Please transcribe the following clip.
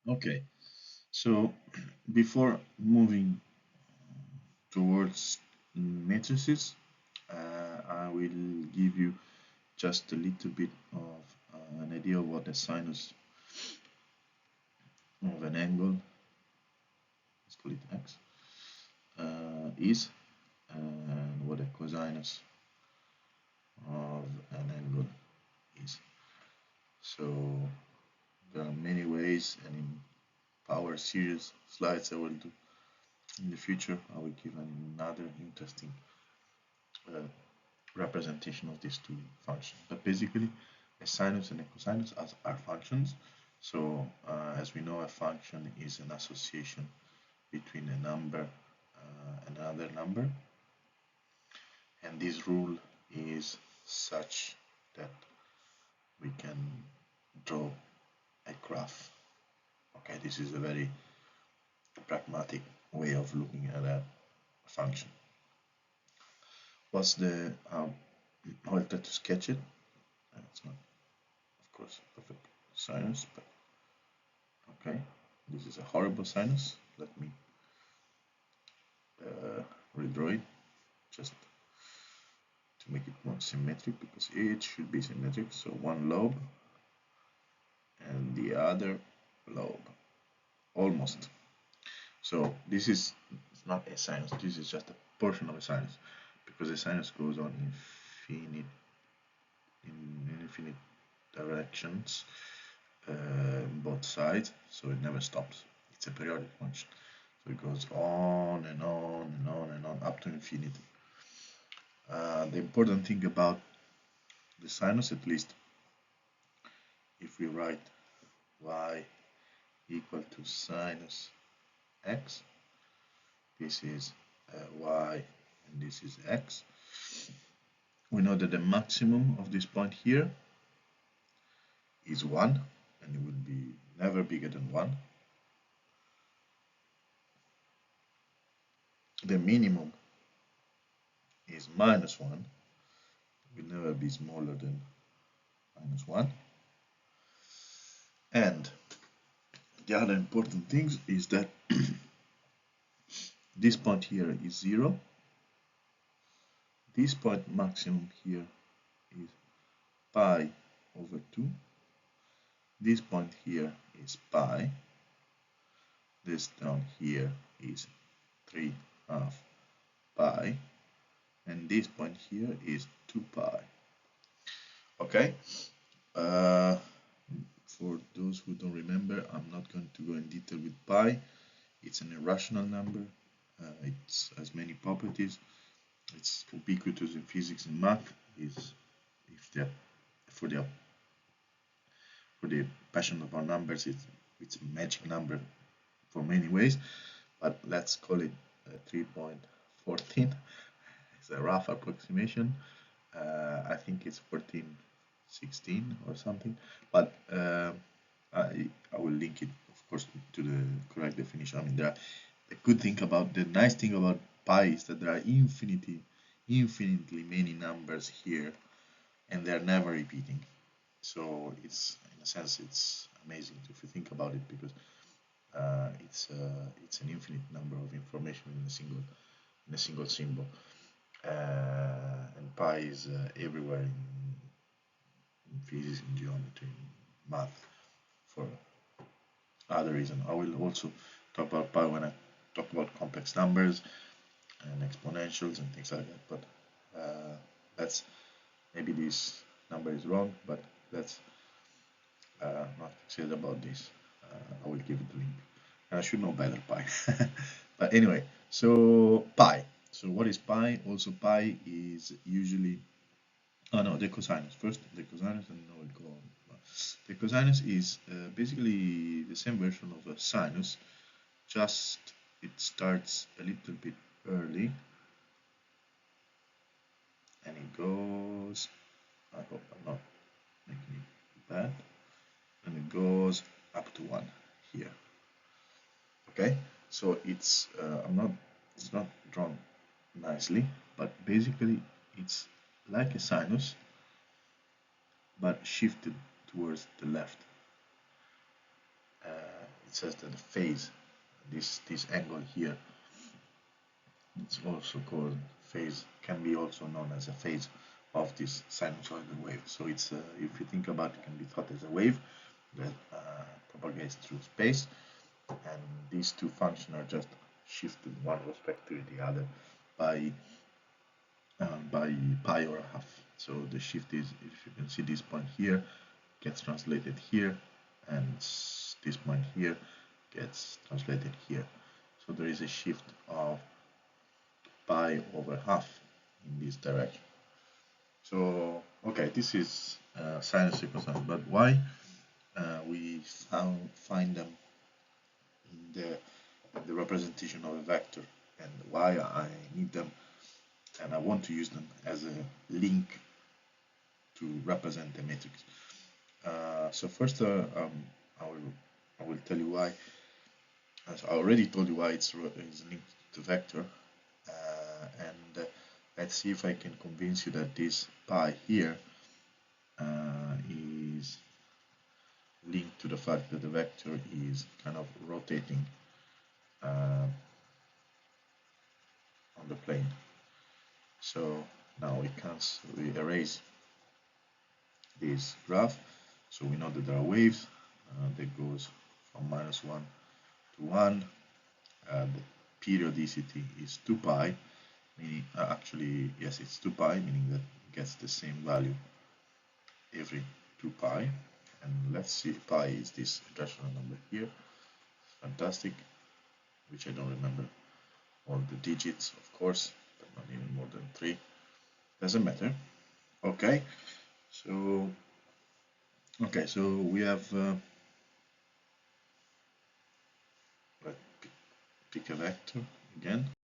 Okay, so before moving towards matrices, I will give you just a little bit of an idea of what the sinus of an angle, let's call it x, is, and what a cosinus of an angle is. So there are many ways, and in power series slides I will do in the future, I will give another interesting uh, representation of these two functions. But basically, a sinus and a cosinus are functions. So as we know, a function is an association between a number and another number, and this rule is such that we can draw a graph. Okay, this is a very pragmatic way of looking at a function. What's the I'll try to sketch it. It's not, of course, perfect sinus, but okay. This is a horrible sinus. Let me redraw it just to make it more symmetric, because it should be symmetric. So one lobe and the other lobe, almost. So this is not a sinus. This is just a portion of a sinus, because the sinus goes on in infinite directions, both sides, so it never stops. It's a periodic function, so it goes on and on and on and on up to infinity. The important thing about the sinus, at least if we write y equal to sinus x, this is y and this is x, we know that the maximum of this point here is 1, and it will be never bigger than 1. The minimum is minus 1, it will never be smaller than minus 1. And the other important thing is that this point here is 0. This point maximum here is pi over 2. This point here is pi. This down here is 3/2 pi. And this point here is 2 pi. Okay? For those who don't remember, I'm not going to go in detail with pi. It's an irrational number. It has many properties. It's ubiquitous in physics and math. For the passion of our numbers, it's a magic number for many ways. But let's call it 3.14. It's a rough approximation. I think it's 1416 or something. But I will link it, of course, to the correct definition. I mean, the nice thing about pi is that there are infinitely many numbers here, and they're never repeating. So it's, in a sense, it's amazing if you think about it, because it's an infinite number of information in a single symbol, and pi is everywhere in physics, in geometry, in math, for other reason. I will also talk about pi when I talk about complex numbers and exponentials and things like that. But that's, maybe this number is wrong, but let's not fixate about this. I will give it a link. I should know better pi. But anyway, so pi. So what is pi? Also, pi is usually, oh no, the cosinus first, the cosinus, and now we'll go on. The cosinus is basically the same version of a sinus, just it starts a little bit early and it goes, I hope I'm not making it bad, and it goes up to 1 here. Okay, so it's not drawn nicely, but basically it's like a sinus but shifted towards the left. says that the phase, this angle here, it's also called phase, can be also known as a phase of this sinusoidal wave. So it's if you think about it, can be thought as a wave that propagates through space, and these two functions are just shifted one respect to the other by pi or a half. So the shift is, if you can see this point here, gets translated here, and this point here gets translated here. So there is a shift of pi over half in this direction. So okay, this is sinus and cosine, but why we find them in the representation of a vector, and why I need them and I want to use them as a link to represent the matrix. So first, I will tell you why. As I already told you why it's linked to vector, and let's see if I can convince you that this pi here is linked to the fact that the vector is kind of rotating on the plane. So now we erase this graph. So we know that there are waves that goes from -1 to 1. The periodicity is 2 pi, meaning actually, yes, it's 2 pi, meaning that it gets the same value every 2 pi. And let's see, pi is this rational number here. Fantastic, which I don't remember all the digits, of course, but not even more than 3. Doesn't matter. Okay, so we have let's pick a vector again.